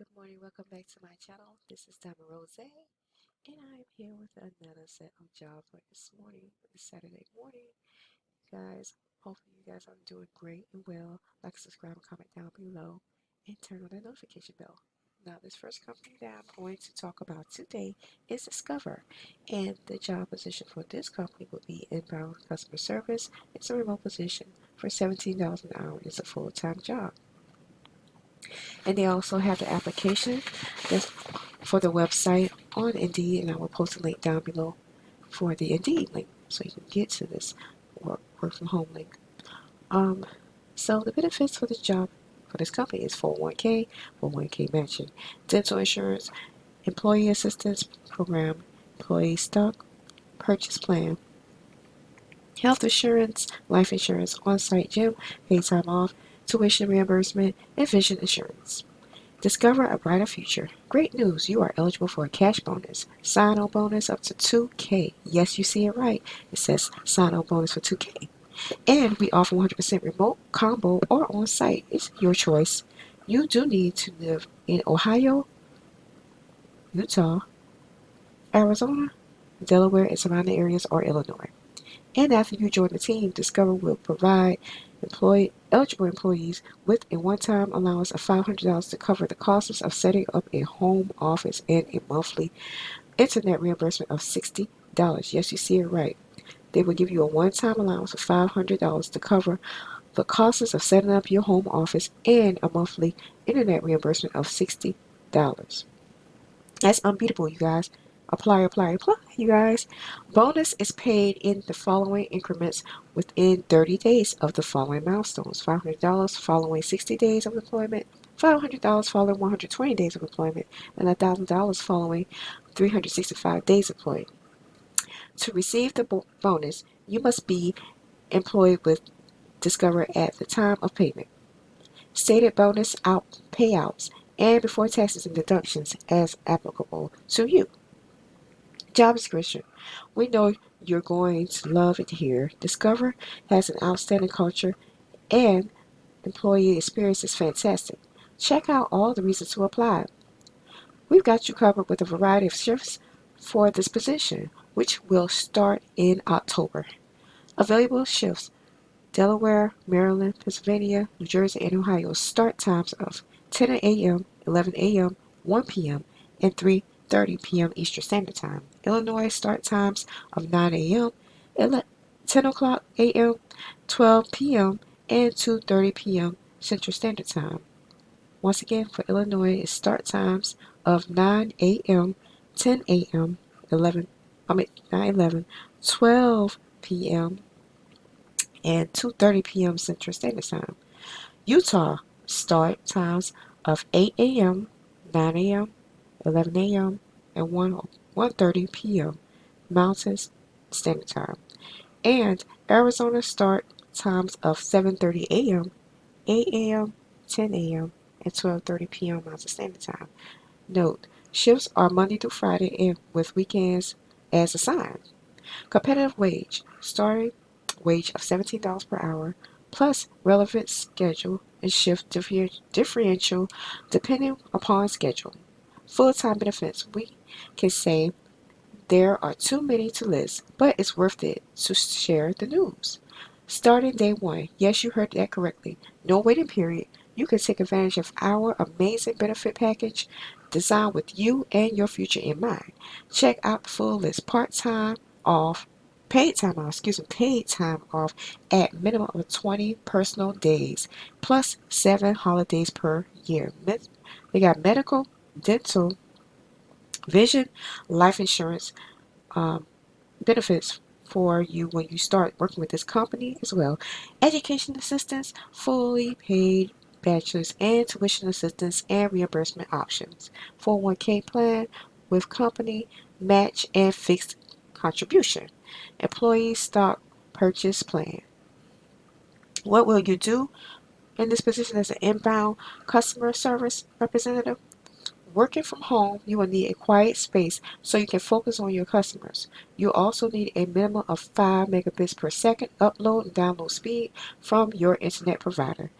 good morning. Welcome back to my channel. This is Diamond Rose, and I'm here with another set of jobs for this morning, this Saturday morning. Guys, hopefully you guys are doing great and well. Like, subscribe, and comment down below, and turn on that notification bell. Now, this first company that I'm going to talk about today is Discover, and the job position for this company will be inbound customer service. It's a remote position for $17 an hour. It's a full-time job. And they also have the application that's for the website on Indeed, and I will post a link down below for the Indeed link so you can get to this work from home link. So the benefits for this job for this company is 401k, 401k matching, dental insurance, employee assistance program, employee stock purchase plan, health insurance, life insurance, on-site gym, paid time off, tuition reimbursement, and vision insurance. Discover a brighter future. Great news, you are eligible for a cash bonus. Sign-on bonus up to 2K. Yes, you see it right. It says sign-on bonus for 2K. And we offer 100% remote, combo, or on-site. It's your choice. You do need to live in Ohio, Utah, Arizona, Delaware, and surrounding areas, or Illinois. And after you join the team, Discover will provide eligible employees with a one-time allowance of $500 to cover the costs of setting up a home office and a monthly internet reimbursement of $60. Yes, you see it right. They will give you a one-time allowance of $500 to cover the costs of setting up your home office and a monthly internet reimbursement of $60. That's unbeatable, you guys. Apply, apply, apply, you guys. Bonus is paid in the following increments within 30 days of the following milestones. $500 following 60 days of employment, $500 following 120 days of employment, and $1,000 following 365 days employed. To receive the bonus, you must be employed with Discover at the time of payment. Stated bonus payouts and before taxes and deductions as applicable to you. Job description. We know you're going to love it here. Discover has an outstanding culture and employee experience is fantastic. Check out all the reasons to apply. We've got you covered with a variety of shifts for this position, which will start in October. Available shifts: Delaware, Maryland, Pennsylvania, New Jersey, and Ohio. Start times of 10 a.m., 11 a.m., 1 p.m., and 3:30 p.m. Eastern Standard Time. Illinois start times of 9 a.m., 10 o'clock a.m., 12 p.m., and 2:30 p.m. Central Standard Time. Once again, for Illinois, it start times of 9 a.m., 10 a.m., 11, 9, 11, 12 p.m., and 2:30 p.m. Central Standard Time. Utah start times of 8 a.m., 9 a.m., 11 a.m., and 1:30 p.m. Mountain Standard Time. And Arizona start times of 7:30 a.m., 8 a.m., 10 a.m., and 12:30 p.m. Mountain Standard Time. Note, shifts are Monday through Friday and with weekends as assigned. Competitive wage. Starting wage of $17 per hour plus relevant schedule and shift differential depending upon schedule. Full-time benefits. We can say there are too many to list, but it's worth it to share the news. Starting day one. Yes, you heard that correctly. No waiting period. You can take advantage of our amazing benefit package designed with you and your future in mind. Check out the full list. Part-time off, paid time off at minimum of 20 personal days plus 7 holidays per year. They got medical, dental, vision, life insurance, um, benefits for you when you start working with this company as well. Education assistance, fully paid bachelor's and tuition assistance and reimbursement options. 401k plan with company match and fixed contribution. Employee stock purchase plan. What will you do in this position as an inbound customer service representative? Working from home, you will need a quiet space so you can focus on your customers. You also need a minimum of 5 megabits per second upload and download speed from your internet provider.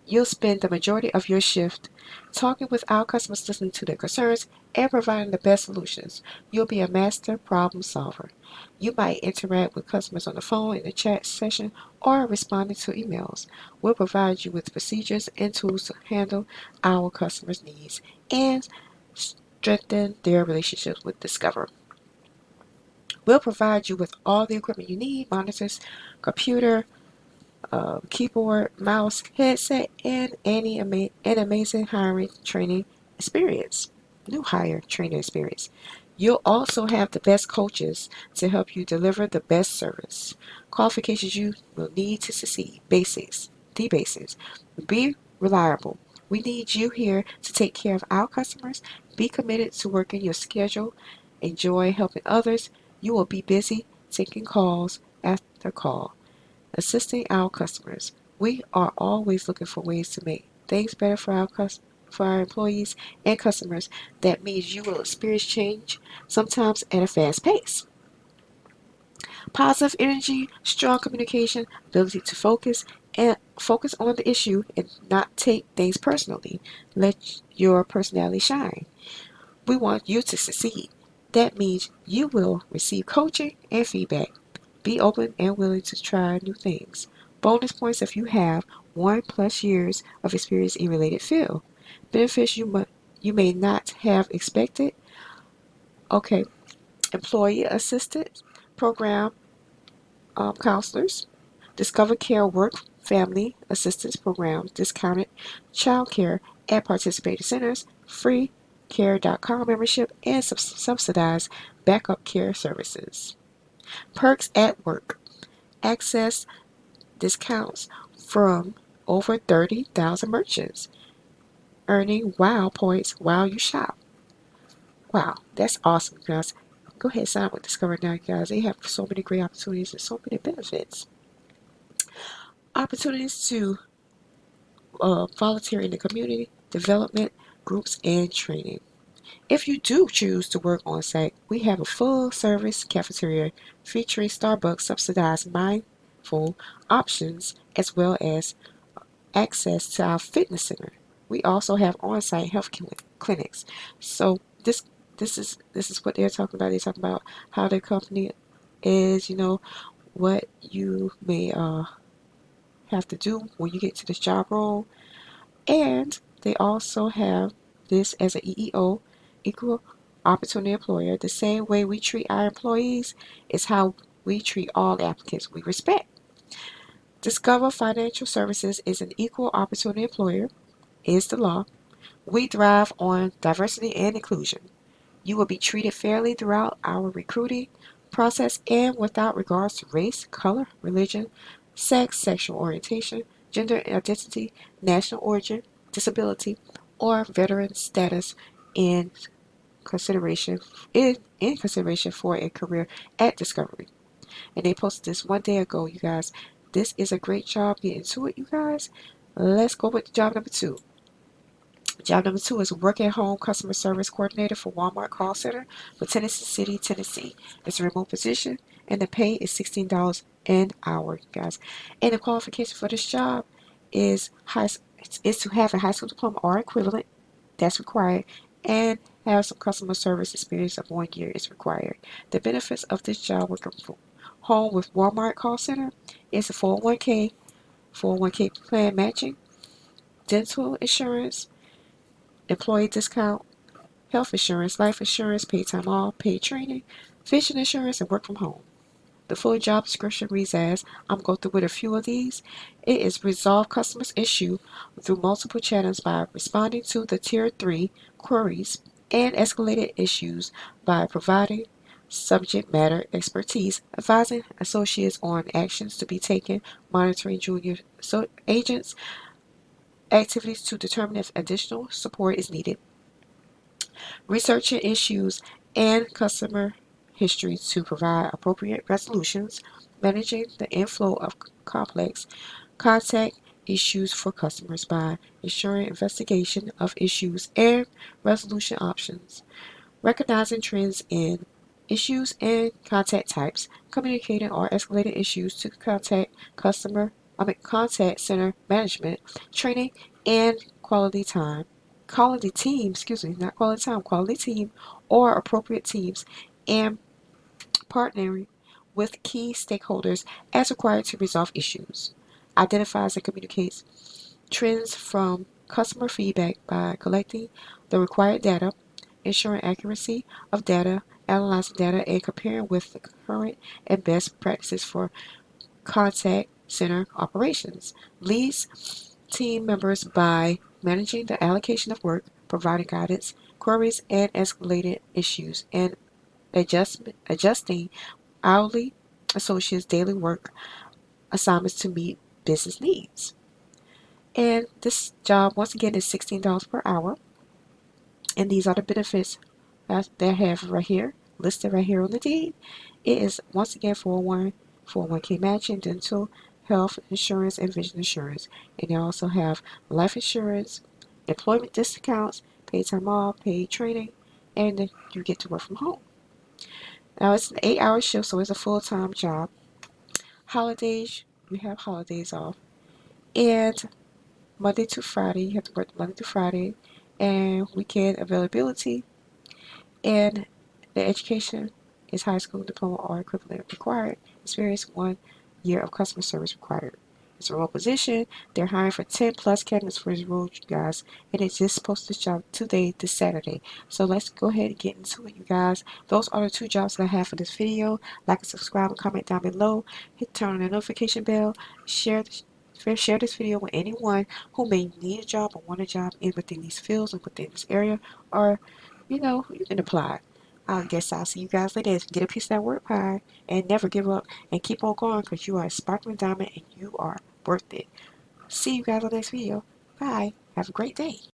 You'll spend the majority of your shift talking with our customers, listening to their concerns, and providing the best solutions. You'll be a master problem solver. You might interact with customers on the phone, in a chat session, or responding to emails. We'll provide you with procedures and tools to handle our customers' needs and strengthen their relationships with Discover. We'll provide you with all the equipment you need: monitors, computer, keyboard, mouse, headset, and an amazing hiring training experience. New hire training experience. You'll also have the best coaches to help you deliver the best service. Qualifications you will need to succeed. Basics. The basics. Be reliable. We need you here to take care of our customers. Be committed to working your schedule. Enjoy helping others. You will be busy taking calls after call, assisting our customers. We are always looking for ways to make things better for for our employees and customers. That means you will experience change, sometimes at a fast pace. Positive energy, strong communication, ability to focus on the issue and not take things personally. Let your personality shine. We want you to succeed. That means you will receive coaching and feedback. Be open and willing to try new things. Bonus points if you have 1+ years of experience in related field. Benefits you may not have expected. Okay, employee assistance program, counselors, Discover Care Work Family Assistance Program, discounted child care at participating centers, free care.com membership, and subsidized backup care services. Perks at work. Access discounts from over 30,000 merchants, earning WOW points while you shop. Wow, that's awesome, guys. Go ahead and sign up with Discover now, guys. They have so many great opportunities and so many benefits. Opportunities to volunteer in the community, development, groups, and training. If you do choose to work on site, we have a full service cafeteria featuring Starbucks subsidized mindful options as well as access to our fitness center. We also have on-site health clinics. So this is what they're talking about. They're talking about how their company is, what you may have to do when you get to this job role, and they also have this as an EEO, equal opportunity employer. The same way we treat our employees is how we treat all applicants we respect. Discover Financial Services is an equal opportunity employer, is the law. We thrive on diversity and inclusion. You will be treated fairly throughout our recruiting process and without regards to race, color, religion, sex, sexual orientation, gender identity, national origin, disability, or veteran status in consideration in consideration for a career at Discovery. And they posted this one day ago, you guys. This is a great job. Get into it, you guys. Let's go with job number 2. Job number 2 is work at home customer service coordinator for Walmart call center for Tennessee City, Tennessee. It's a remote position and the pay is $16 an hour, guys. And the qualification for this job is to have a high school diploma or equivalent. That's required, and have some customer service experience of 1 year is required. The benefits of this job working from home with Walmart call center is a 401k plan matching, dental insurance, employee discount, health insurance, life insurance, paid time off, paid training, vision insurance, and work from home. The full job description reads as, I'm going to go through with a few of these. It is resolve customers' issue through multiple channels by responding to the Tier 3 queries and escalated issues by providing subject matter expertise, advising associates on actions to be taken, monitoring junior agents' activities to determine if additional support is needed, researching issues and customer history to provide appropriate resolutions, managing the inflow of complex contact issues for customers by ensuring investigation of issues and resolution options, recognizing trends in issues and contact types, communicating or escalating issues to contact customer contact center management, training, and quality time. Quality team, excuse me, not quality time, quality team or appropriate teams, and partnering with key stakeholders as required to resolve issues. Identifies and communicates trends from customer feedback by collecting the required data, ensuring accuracy of data, analyzing data, and comparing with the current and best practices for contact center operations. Leads team members by managing the allocation of work, providing guidance, queries, and escalated issues, and adjusting hourly associates' daily work assignments to meet business needs. And this job, once again, is $16 per hour. And these are the benefits that they have right here, listed right here on the deed. It is, once again, 401k matching, dental, health insurance, and vision insurance. And they also have life insurance, employment discounts, paid time off, paid training, and you get to work from home. Now, it's an 8-hour shift, so it's a full-time job. Holidays, we have holidays off. And Monday to Friday, you have to work Monday to Friday. And weekend availability. And the education is high school diploma or equivalent required. Experience 1 year of customer service required. It's a role position. They're hiring for 10 plus candidates for this role, you guys. And it's just posted this job today, this Saturday. So let's go ahead and get into it, you guys. Those are the 2 jobs that I have for this video. Like and subscribe and comment down below. Hit turn on the notification bell. Share this video with anyone who may need a job or want a job in within these fields or within this area, or you can apply. I guess I'll see you guys later. Get a piece of that work pie and never give up and keep on going because you are a sparkling diamond and you are worth it. See you guys on the next video. Bye. Have a great day.